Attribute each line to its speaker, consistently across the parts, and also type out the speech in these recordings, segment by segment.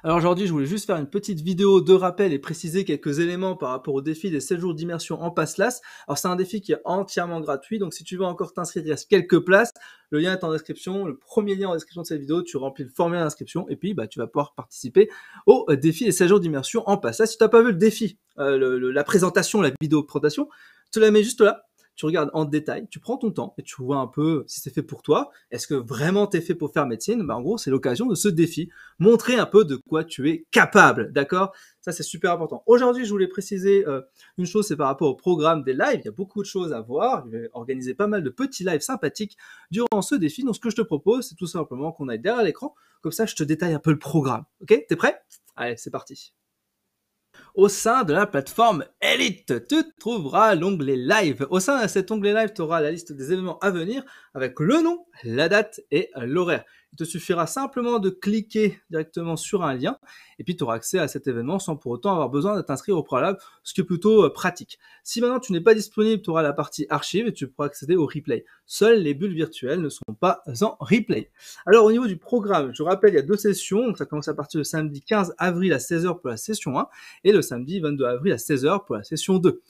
Speaker 1: Alors aujourd'hui, je voulais juste faire une petite vidéo de rappel et préciser quelques éléments par rapport au défi des 7 jours d'immersion en Passlass. Alors c'est un défi qui est entièrement gratuit, donc si tu veux encore t'inscrire, il reste quelques places. Le lien est en description, le premier lien en description de cette vidéo, tu remplis le formulaire d'inscription et puis tu vas pouvoir participer au défi des 7 jours d'immersion en Passlass. Si tu n'as pas vu le défi, la présentation, la vidéo présentation, je te la mets juste là. Tu regardes en détail, tu prends ton temps et tu vois un peu si c'est fait pour toi. Est-ce que vraiment t'es fait pour faire médecine? En gros, c'est l'occasion de ce défi. Montrer un peu de quoi tu es capable, d'accord? Ça, c'est super important. Aujourd'hui, je voulais préciser une chose, c'est par rapport au programme des lives. Il y a beaucoup de choses à voir. Je vais organiser pas mal de petits lives sympathiques durant ce défi. Donc, ce que je te propose, c'est tout simplement qu'on aille derrière l'écran. Comme ça, je te détaille un peu le programme. Ok? T'es prêt? Allez, c'est parti. Au sein de la plateforme Elite, tu trouveras l'onglet Live. Au sein de cet onglet Live, tu auras la liste des événements à venir avec le nom, la date et l'horaire. Il te suffira simplement de cliquer directement sur un lien et puis tu auras accès à cet événement sans pour autant avoir besoin de t'inscrire au préalable, ce qui est plutôt pratique. Si maintenant tu n'es pas disponible, tu auras la partie archive et tu pourras accéder au replay. Seules les bulles virtuelles ne sont pas en replay. Alors au niveau du programme, je rappelle, il y a deux sessions. Donc, ça commence à partir du samedi 15 avril à 16h pour la session 1 et le samedi 22 avril à 16h pour la session 2.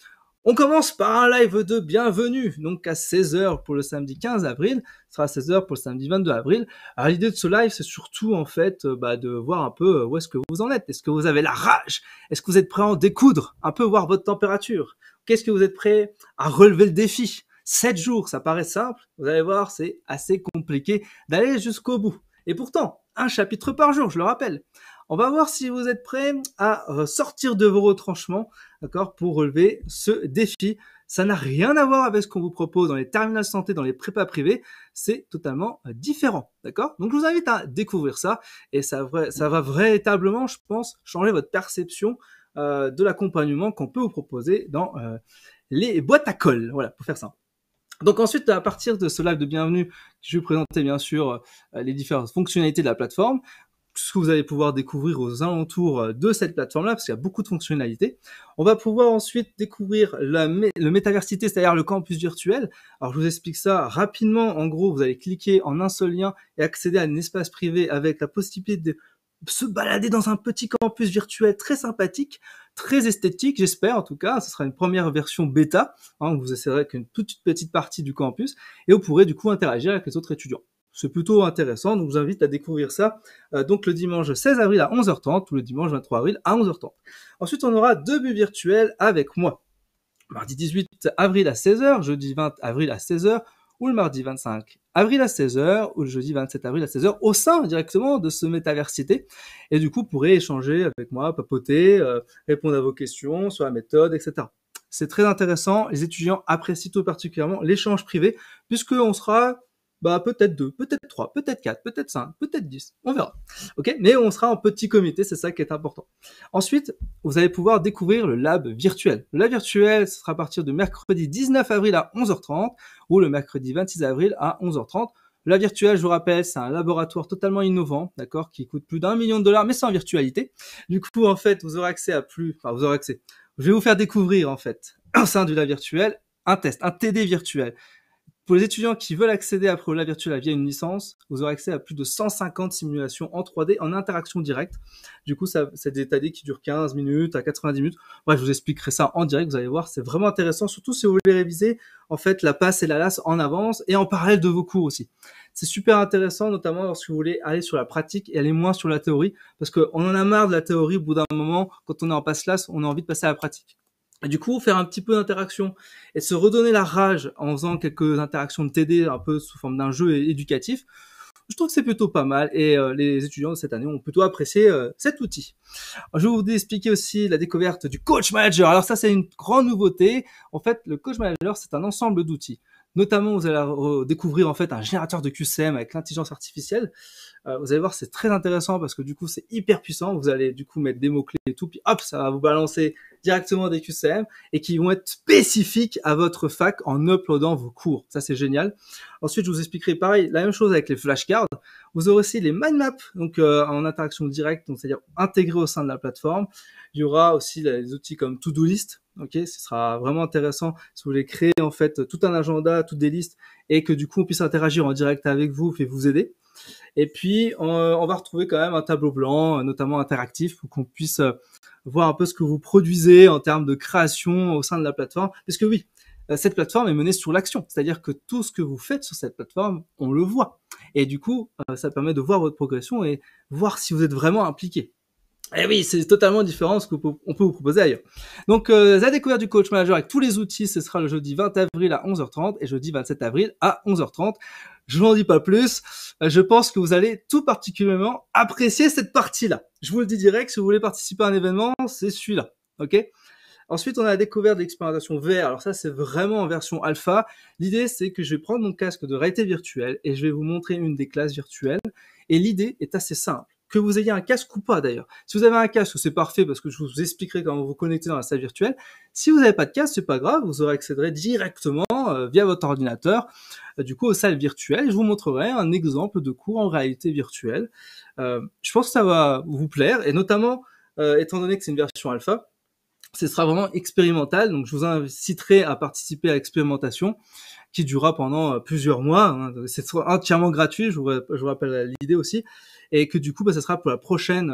Speaker 1: On commence par un live de bienvenue, donc à 16h pour le samedi 15 avril, ce sera à 16h pour le samedi 22 avril. Alors l'idée de ce live, c'est surtout en fait de voir un peu où est-ce que vous en êtes. Est-ce que vous avez la rage? Est-ce que vous êtes prêt à en découdre? Un peu voir votre température? Qu'est-ce que vous êtes prêt à relever le défi? 7 jours, ça paraît simple. Vous allez voir, c'est assez compliqué d'aller jusqu'au bout. Et pourtant, un chapitre par jour, je le rappelle. On va voir si vous êtes prêts à sortir de vos retranchements, d'accord, pour relever ce défi. Ça n'a rien à voir avec ce qu'on vous propose dans les terminales santé, dans les prépas privés. C'est totalement différent, d'accord? Donc, je vous invite à découvrir ça et ça va véritablement, je pense, changer votre perception de l'accompagnement qu'on peut vous proposer dans les boîtes à colle. Voilà, pour faire ça. Donc ensuite, à partir de ce live de bienvenue, je vais vous présenter bien sûr les différentes fonctionnalités de la plateforme, ce que vous allez pouvoir découvrir aux alentours de cette plateforme-là, parce qu'il y a beaucoup de fonctionnalités. On va pouvoir ensuite découvrir le métaversité, c'est-à-dire le campus virtuel. Alors je vous explique ça rapidement. En gros, vous allez cliquer en un seul lien et accéder à un espace privé avec la possibilité de se balader dans un petit campus virtuel très sympathique, très esthétique, j'espère en tout cas. Ce sera une première version bêta, hein, vous essaierez qu'une toute petite partie du campus et vous pourrez du coup interagir avec les autres étudiants. C'est plutôt intéressant, donc je vous invite à découvrir ça donc le dimanche 16 avril à 11h30 ou le dimanche 23 avril à 11h30. Ensuite, on aura deux buts virtuels avec moi. Mardi 18 avril à 16h, jeudi 20 avril à 16h, ou le mardi 25 avril à 16h, ou le jeudi 27 avril à 16h, au sein directement de ce métaversité. Et du coup, vous pourrez échanger avec moi, papoter, répondre à vos questions sur la méthode, etc. C'est très intéressant. Les étudiants apprécient tout particulièrement l'échange privé, puisqu'on sera peut-être 2, peut-être 3, peut-être 4, peut-être 5, peut-être 10, on verra. Ok, mais on sera en petit comité, c'est ça qui est important. Ensuite, vous allez pouvoir découvrir le lab virtuel. Le lab virtuel, ce sera à partir de mercredi 19 avril à 11h30 ou le mercredi 26 avril à 11h30. Le lab virtuel, je vous rappelle, c'est un laboratoire totalement innovant, d'accord, qui coûte plus d'1 million de dollars, mais sans virtualité. Du coup, en fait, vous aurez accès à vous aurez accès. Je vais vous faire découvrir, en fait, au sein du lab virtuel, un test, un TD virtuel. Pour les étudiants qui veulent accéder après au lab virtuel via une licence, vous aurez accès à plus de 150 simulations en 3D en interaction directe. Du coup, c'est des TD qui durent 15 minutes à 90 minutes. Bref, je vous expliquerai ça en direct, vous allez voir, c'est vraiment intéressant, surtout si vous voulez réviser en fait la PASS et la LAS en avance et en parallèle de vos cours aussi. C'est super intéressant, notamment lorsque vous voulez aller sur la pratique et aller moins sur la théorie, parce qu'on en a marre de la théorie au bout d'un moment, quand on est en PASS LAS, on a envie de passer à la pratique. Et du coup, faire un petit peu d'interaction et se redonner la rage en faisant quelques interactions de TD un peu sous forme d'un jeu éducatif, je trouve que c'est plutôt pas mal et les étudiants de cette année ont plutôt apprécié cet outil. Alors, je vais vous expliquer aussi la découverte du Coach Manager. Alors ça, c'est une grande nouveauté. En fait, le Coach Manager, c'est un ensemble d'outils. Notamment, vous allez découvrir en fait un générateur de QCM avec l'intelligence artificielle. Vous allez voir, c'est très intéressant parce que du coup, c'est hyper puissant. Vous allez du coup mettre des mots-clés et tout, puis hop, ça va vous balancer directement des QCM et qui vont être spécifiques à votre fac en uploadant vos cours. Ça, c'est génial. Ensuite, je vous expliquerai pareil, la même chose avec les flashcards. Vous aurez aussi les mind maps, donc en interaction directe, donc c'est-à-dire intégrés au sein de la plateforme. Il y aura aussi des outils comme To-Do List Ok, ce sera vraiment intéressant si vous voulez créer en fait tout un agenda, toutes des listes, et que du coup on puisse interagir en direct avec vous et vous aider. Et puis on va retrouver quand même un tableau blanc, notamment interactif, pour qu'on puisse voir un peu ce que vous produisez en termes de création au sein de la plateforme. Parce que oui, cette plateforme est menée sur l'action, c'est-à-dire que tout ce que vous faites sur cette plateforme, on le voit. Et du coup, ça permet de voir votre progression et voir si vous êtes vraiment impliqué. Et oui, c'est totalement différent de ce qu'on peut vous proposer ailleurs. Donc, la découverte du Coach Manager avec tous les outils, ce sera le jeudi 20 avril à 11h30 et jeudi 27 avril à 11h30. Je vous en dis pas plus. Je pense que vous allez tout particulièrement apprécier cette partie-là. Je vous le dis direct, si vous voulez participer à un événement, c'est celui-là. Ok ? Ensuite, on a la découverte de l'expérimentation VR. Alors ça, c'est vraiment en version alpha. L'idée, c'est que je vais prendre mon casque de réalité virtuelle et je vais vous montrer une des classes virtuelles. Et l'idée est assez simple. Que vous ayez un casque ou pas d'ailleurs. Si vous avez un casque, c'est parfait parce que je vous expliquerai comment vous connecter dans la salle virtuelle. Si vous n'avez pas de casque, c'est pas grave, vous aurez accéderez directement via votre ordinateur du coup aux salles virtuelles. Je vous montrerai un exemple de cours en réalité virtuelle. Je pense que ça va vous plaire et notamment étant donné que c'est une version alpha, ce sera vraiment expérimental, donc je vous inciterai à participer à l'expérimentation qui durera pendant plusieurs mois. Hein. C'est entièrement gratuit, je vous rappelle l'idée aussi, et que du coup, ça sera pour la prochaine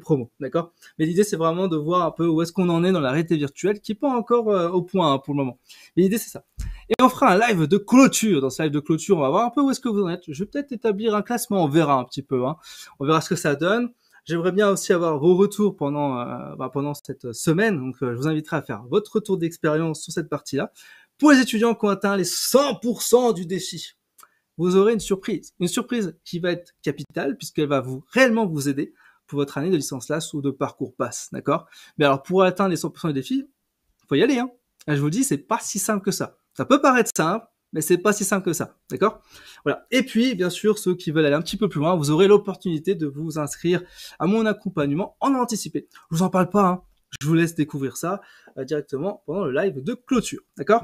Speaker 1: promo, d'accord. Mais l'idée, c'est vraiment de voir un peu où est-ce qu'on en est dans la réalité virtuelle, qui est pas encore au point hein, pour le moment. Mais l'idée, c'est ça. Et on fera un live de clôture. Dans ce live de clôture, on va voir un peu où est-ce que vous en êtes. Je vais peut-être établir un classement, on verra un petit peu. Hein. On verra ce que ça donne. J'aimerais bien aussi avoir vos retours pendant cette semaine. Donc, je vous inviterai à faire votre retour d'expérience sur cette partie-là. Pour les étudiants qui ont atteint les 100% du défi, vous aurez une surprise. Une surprise qui va être capitale puisqu'elle va réellement vous aider pour votre année de licence LAS ou de parcours pass. D'accord? Mais alors, pour atteindre les 100% du défi, faut y aller. Hein. Là, je vous dis, c'est pas si simple que ça. Ça peut paraître simple, mais c'est pas si simple que ça, d'accord? Voilà. Et puis, bien sûr, ceux qui veulent aller un petit peu plus loin, vous aurez l'opportunité de vous inscrire à mon accompagnement en anticipé. Je vous en parle pas, hein. Je vous laisse découvrir ça directement pendant le live de clôture, d'accord?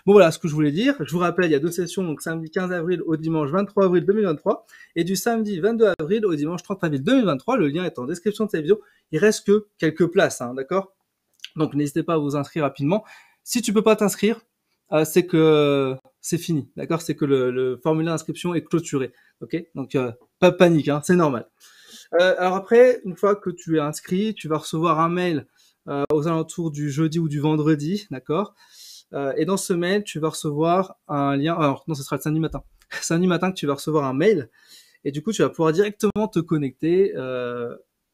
Speaker 1: Bon, voilà ce que je voulais dire. Je vous rappelle, il y a deux sessions, donc samedi 15 avril au dimanche 23 avril 2023 et du samedi 22 avril au dimanche 30 avril 2023. Le lien est en description de cette vidéo. Il reste que quelques places, hein, d'accord? Donc, n'hésitez pas à vous inscrire rapidement. Si tu peux pas t'inscrire, c'est que c'est fini, d'accord? C'est que le formulaire d'inscription est clôturé, ok? Donc, pas de panique, hein, c'est normal. Alors après, une fois que tu es inscrit, tu vas recevoir un mail aux alentours du jeudi ou du vendredi, d'accord? Et dans ce mail, tu vas recevoir un lien. Alors non, ce sera le samedi matin. Samedi matin que tu vas recevoir un mail, et du coup, tu vas pouvoir directement te connecter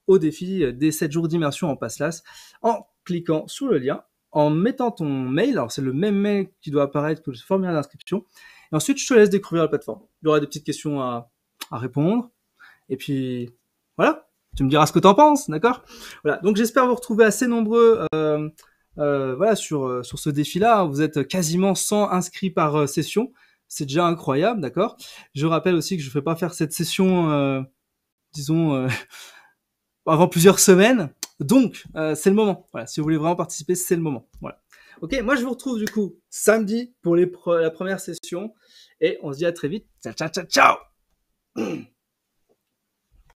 Speaker 1: au défi des 7 jours d'immersion en PassLAS en cliquant sur le lien, en mettant ton mail. Alors, c'est le même mail qui doit apparaître que le formulaire d'inscription. Et ensuite, je te laisse découvrir la plateforme. Il y aura des petites questions à répondre. Et puis, voilà. Tu me diras ce que tu en penses, d'accord? Voilà. Donc, j'espère vous retrouver assez nombreux voilà, sur ce défi-là. Vous êtes quasiment 100 inscrits par session. C'est déjà incroyable, d'accord? Je rappelle aussi que je ne vais pas faire cette session, disons, avant plusieurs semaines. Donc, c'est le moment. Voilà, si vous voulez vraiment participer, c'est le moment. Voilà. Ok, moi je vous retrouve du coup samedi pour la première session et on se dit à très vite. Ciao, ciao, ciao, ciao.